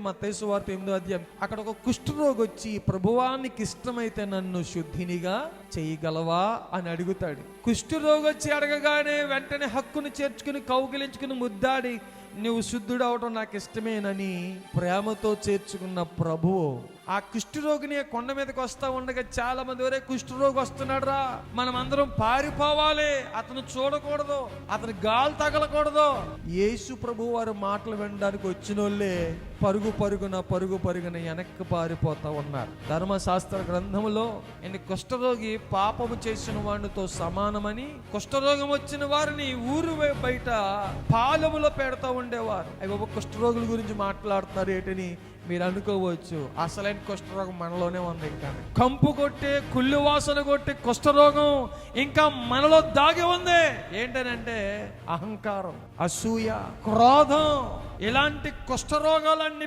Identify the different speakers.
Speaker 1: మత్తయి సువార్త 8వ అధ్యాయం అక్కడ ఒక కుష్ఠరోగి వచ్చి, ప్రభువానికి ఇష్టమైతే నన్ను శుద్ధినిగా చేయగలవా అని అడుగుతాడు. కుష్ఠరోగి వచ్చి అడగగానే వెంటనే హక్కును చేర్చుకుని కౌగిలించుకుని ముద్దాడి, నువ్వు శుద్ధుడు అవడం నాకు ఇష్టమేనని ప్రేమతో చేర్చుకున్న ప్రభువు ఆ కుష్ఠరోగిని కొండ మీదకి వస్తా ఉండగా చాలా మంది, ఒరే కుష్ఠరోగి వస్తున్నాడు రా, మనం అందరం పారిపోవాలి, అతను చూడకూడదు, అతని గాలి తగలకూడదు. యేసు ప్రభు వారి మాటలు వినడానికి వచ్చిన వాళ్ళే పరుగు పరుగున వెనక్కి పారిపోతా ఉన్నారు. ధర్మశాస్త్ర గ్రంథంలో కుష్ఠరోగి పాపము చేసిన వాడితో సమానమని, కుష్ఠరోగం వచ్చిన వారిని ఊరు బయట పాలెములో పెడతా ఉండేవారు. అవి కుష్ఠరోగుల గురించి మాట్లాడుతున్నారు ఏంటని మీరు అనుకోవచ్చు. అసలైన కుష్ఠరోగం మనలోనే ఉంది. ఇంకా కంపు కొట్టే, కుళ్ళు వాసన కొట్టే కుష్ఠరోగం ఇంకా మనలో దాగి ఉంది. ఏంటనంటే అహంకారం, అసూయ, క్రోధం, ఇలాంటి కుష్ఠరోగాలన్నీ